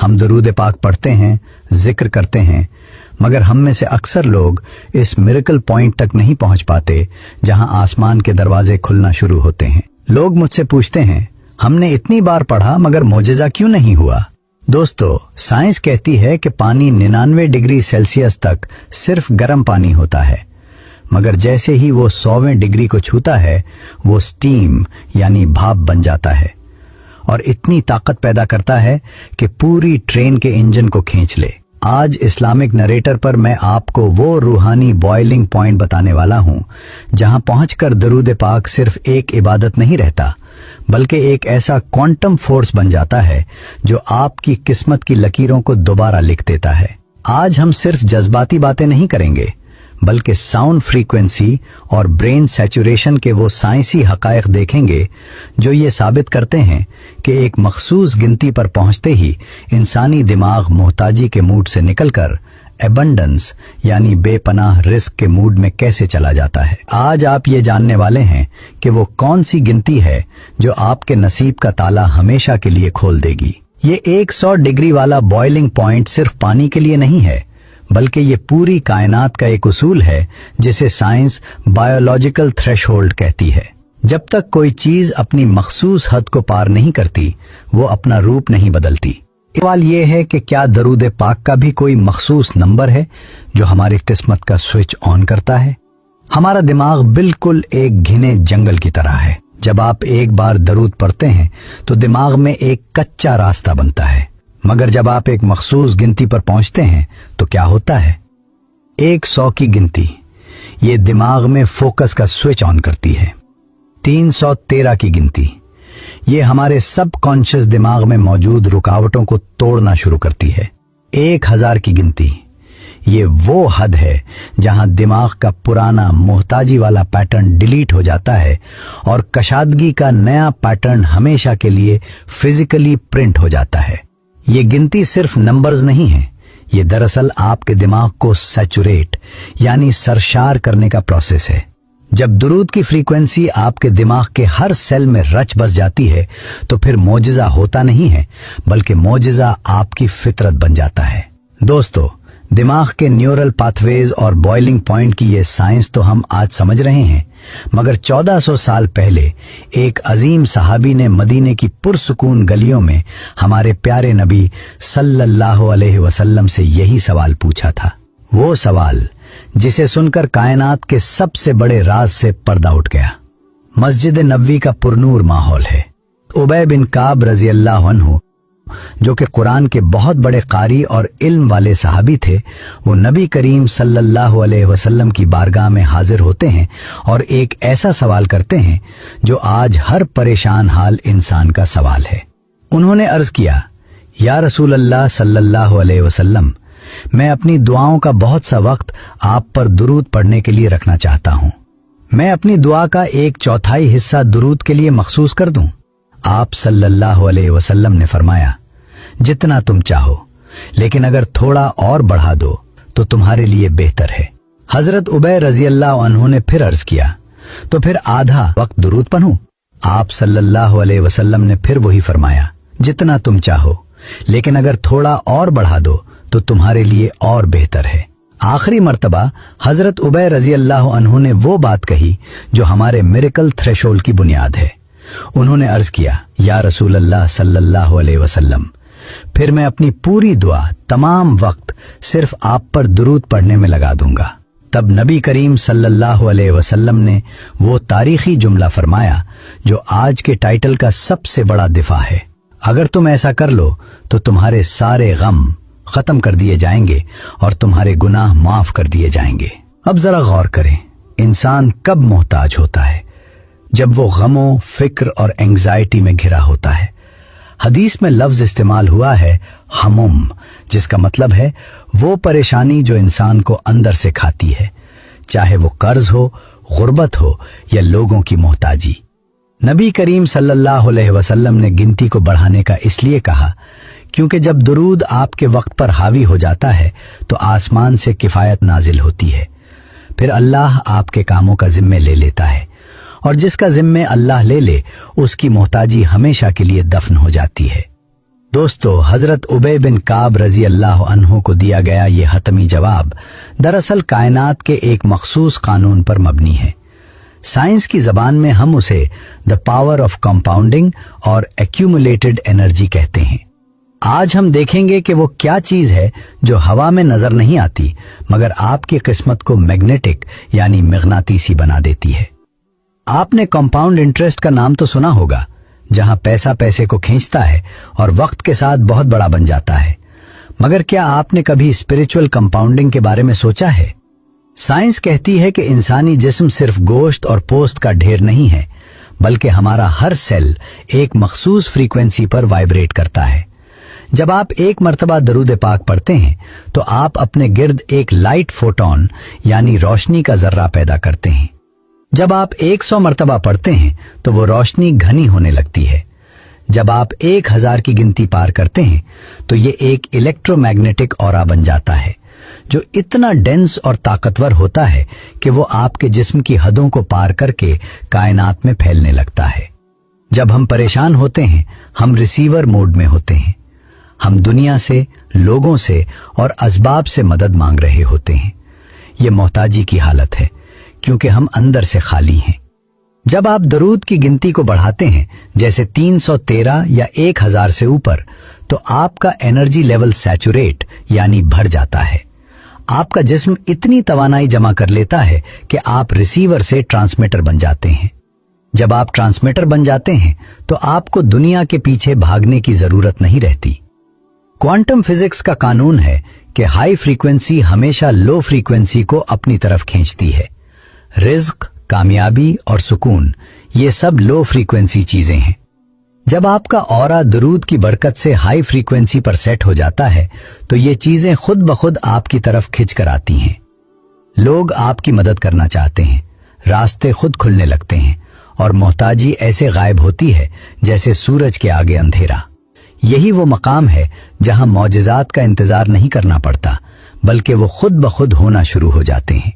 हम दरूद पाक पढ़ते हैं, जिक्र करते हैं, मगर हम में से अक्सर लोग इस मिरेकल पॉइंट तक नहीं पहुंच पाते जहां आसमान के दरवाजे खुलना शुरू होते हैं। लोग मुझसे पूछते हैं, हमने इतनी बार पढ़ा मगर मोजज़ा क्यों नहीं हुआ? दोस्तों, साइंस कहती है कि पानी 99 डिग्री सेल्सियस तक सिर्फ गर्म पानी होता है, मगर जैसे ही वो 100वें डिग्री को छूता है वो स्टीम यानी भाप बन जाता है और इतनी ताकत पैदा करता है कि पूरी ट्रेन के इंजन को खींच ले। आज इस्लामिक नरेटर पर मैं आपको वो रूहानी बॉइलिंग पॉइंट बताने वाला हूँ जहाँ पहुँचकर दरूद पाक सिर्फ एक इबादत नहीं रहता, बल्कि एक ऐसा क्वांटम फोर्स बन जाता है जो आपकी किस्मत की लकीरों को दोबारा लिख देता है। आज हम सिर्फ जज्बाती बातें नहीं करेंगे, बल्कि साउंड फ्रीक्वेंसी और ब्रेन सैचुरेशन के वो साइंसी हकायक देखेंगे जो ये साबित करते हैं कि एक मखसूस गिनती पर पहुंचते ही इंसानी दिमाग मोहताजी के मूड से निकलकर एबंडेंस यानी बेपनाह रिस्क के मूड में कैसे चला जाता है। आज आप ये जानने वाले हैं कि वो कौन सी गिनती है जो आपके नसीब का ताला हमेशा के लिए खोल देगी। ये 100 डिग्री वाला बॉइलिंग पॉइंट सिर्फ पानी के लिए नहीं है, बल्कि ये पूरी कायनात का एक उसूल है जिसे साइंस बायोलॉजिकल थ्रेशहोल्ड कहती है। जब तक कोई चीज अपनी मखसूस हद को पार नहीं करती, वो अपना रूप नहीं बदलती। सवाल ये है कि क्या दरूद पाक का भी कोई मखसूस नंबर है जो हमारी किस्मत का स्विच ऑन करता है? हमारा दिमाग बिल्कुल एक घिने जंगल की तरह है। जब आप एक बार दरूद पढ़ते हैं तो दिमाग में एक कच्चा रास्ता बनता है, मगर जब आप एक मखसूस गिनती पर पहुंचते हैं तो क्या होता है? 100 की गिनती ये दिमाग में फोकस का स्विच ऑन करती है। 313 की गिनती ये हमारे सब कॉन्शियस दिमाग में मौजूद रुकावटों को तोड़ना शुरू करती है। 1000 की गिनती ये वो हद है जहां दिमाग का पुराना मोहताजी वाला पैटर्न डिलीट हो जाता है और कशादगी का नया पैटर्न हमेशा के लिए फिजिकली प्रिंट हो जाता है। ये गिनती सिर्फ नंबर्स नहीं है, ये दरअसल आपके दिमाग को सैचुरेट यानी सरशार करने का प्रोसेस है। जब दुरूद की फ्रीक्वेंसी आपके दिमाग के हर सेल में रच बस जाती है तो फिर मोजज़ा होता नहीं है, बल्कि मोजज़ा आपकी फितरत बन जाता है। दोस्तों, दिमाग के न्यूरल पाथवेज और बॉइलिंग पॉइंट की ये साइंस तो हम आज समझ रहे हैं, मगर 1400 साल पहले एक अजीम सहाबी ने मदीने की पुरसुकून गलियों में हमारे प्यारे नबी सल्लल्लाहु अलैहि वसल्लम से यही सवाल पूछा था। वो सवाल जिसे सुनकर कायनात के सबसे बड़े राज से पर्दा उठ गया। मस्जिद नबवी का पुरनूर माहौल है। उबय बिन काब रजी अल्लाह अन्हु, जो कि कुरान के बहुत बड़े कारी और इल्म वाले सहाबी थे, वो नबी करीम सल्लल्लाहु अलैहि वसल्लम की बारगाह में हाजिर होते हैं और एक ऐसा सवाल करते हैं जो आज हर परेशान हाल इंसान का सवाल है। उन्होंने अर्ज किया, या रसूल अल्लाह सल्लल्लाहु अलैहि वसल्लम, मैं अपनी दुआओं का बहुत सा वक्त आप पर दुरूद पढ़ने के लिए रखना चाहता हूँ। मैं अपनी दुआ का 1/4 हिस्सा दुरूद के लिए मखसूस कर दूं। आप सल्लल्लाहु अलैहि वसल्लम ने फरमाया, जितना तुम चाहो, लेकिन अगर थोड़ा और बढ़ा दो तो तुम्हारे लिए बेहतर है। हजरत उबय रजी अल्लाह अन्हु ने फिर अर्ज किया, तो फिर आधा वक्त दुरूद पढ़ूं? आप सल्लल्लाहु अलैहि वसल्लम ने फिर वही फरमाया, जितना तुम चाहो, लेकिन अगर थोड़ा और बढ़ा दो तो तुम्हारे लिए और बेहतर है। आखिरी मर्तबा हजरत उबय रजी अल्लाह अन्हु ने वो बात कही जो हमारे मिरेकल थ्रेशोल्ड की बुनियाद है। उन्होंने अर्ज किया, या रसूल अल्लाह सल्लल्लाहु अलैहि वसल्लम, फिर मैं अपनी पूरी दुआ तमाम वक्त सिर्फ आप पर दुरूद पढ़ने में लगा दूंगा। तब नबी करीम सल्लल्लाहु अलैहि वसल्लम ने वो तारीखी जुमला फरमाया जो आज के टाइटल का सबसे बड़ा दिफा है, अगर तुम ऐसा कर लो तो तुम्हारे सारे गम खत्म कर दिए जाएंगे और तुम्हारे गुनाह माफ कर दिए जाएंगे। अब जरा गौर करें, इंसान कब मोहताज होता है? जब वो गमों, फिक्र और एंग्जाइटी में घिरा होता है। हदीस में लफ्ज इस्तेमाल हुआ है हमुम, जिसका मतलब है वो परेशानी जो इंसान को अंदर से खाती है, चाहे वो कर्ज हो, गुर्बत हो या लोगों की मोहताजी। नबी करीम सल्लल्लाहु अलैहि वसल्लम ने गिनती को बढ़ाने का इसलिए कहा क्योंकि जब दुरूद आपके वक्त पर हावी हो जाता है तो आसमान से किफ़ायत नाजिल होती है। फिर अल्लाह आपके कामों का जिम्मे ले लेता है और जिसका जिम्मे अल्लाह ले ले उसकी मोहताजी हमेशा के लिए दफन हो जाती है। दोस्तों, हजरत उबय बिन काब रजी अल्लाह अन्हु को दिया गया ये हतमी जवाब दरअसल कायनात के एक मखसूस कानून पर मबनी है। साइंस की जबान में हम उसे द पावर ऑफ कंपाउंडिंग और एक्यूमुलेटेड एनर्जी कहते हैं। आज हम देखेंगे कि वो क्या चीज है जो हवा में नजर नहीं आती मगर आपकी किस्मत को मैग्नेटिक यानी मगनातीसी बना देती है। आपने कंपाउंड इंटरेस्ट का नाम तो सुना होगा, जहां पैसा पैसे को खींचता है और वक्त के साथ बहुत बड़ा बन जाता है। मगर क्या आपने कभी स्पिरिचुअल कंपाउंडिंग के बारे में सोचा है? साइंस कहती है कि इंसानी जिस्म सिर्फ गोश्त और पोस्त का ढेर नहीं है, बल्कि हमारा हर सेल एक मखसूस फ्रीक्वेंसी पर वाइब्रेट करता है। जब आप एक मर्तबा दरूद पाक पढ़ते हैं तो आप अपने गिर्द एक लाइट फोटोन यानी रोशनी का जर्रा पैदा करते हैं। जब आप 100 मर्तबा पढ़ते हैं तो वो रोशनी घनी होने लगती है। जब आप 1000 की गिनती पार करते हैं तो ये एक इलेक्ट्रोमैग्नेटिक ऑरा बन जाता है, जो इतना डेंस और ताकतवर होता है कि वो आपके जिस्म की हदों को पार करके कायनात में फैलने लगता है। जब हम परेशान होते हैं, हम रिसीवर मोड में होते हैं। हम दुनिया से, लोगों से और असबाब से मदद मांग रहे होते हैं। ये मोहताजी की हालत है, क्योंकि हम अंदर से खाली हैं। जब आप दरूद की गिनती को बढ़ाते हैं, जैसे 313 या 1000 से ऊपर, तो आपका एनर्जी लेवल सैचुरेट यानी भर जाता है। आपका जिस्म इतनी तवानाई जमा कर लेता है कि आप रिसीवर से ट्रांसमीटर बन जाते हैं। जब आप ट्रांसमीटर बन जाते हैं तो आपको दुनिया के पीछे भागने की जरूरत नहीं रहती। क्वांटम फिजिक्स का कानून है कि हाई फ्रीक्वेंसी हमेशा लो फ्रीक्वेंसी को अपनी तरफ खींचती है। रिज्क, कामयाबी और सुकून, ये सब लो फ्रीक्वेंसी चीजें हैं। जब आपका ऑरा दरूद की बरकत से हाई फ्रीक्वेंसी पर सेट हो जाता है तो ये चीजें खुद ब खुद आपकी तरफ खिंच कर आती हैं। लोग आपकी मदद करना चाहते हैं, रास्ते खुद खुलने लगते हैं और मोहताजी ऐसे गायब होती है जैसे सूरज के आगे अंधेरा। यही वो मकाम है जहां मौजिज़ात का इंतजार नहीं करना पड़ता, बल्कि वो खुद ब खुद होना शुरू हो जाते हैं।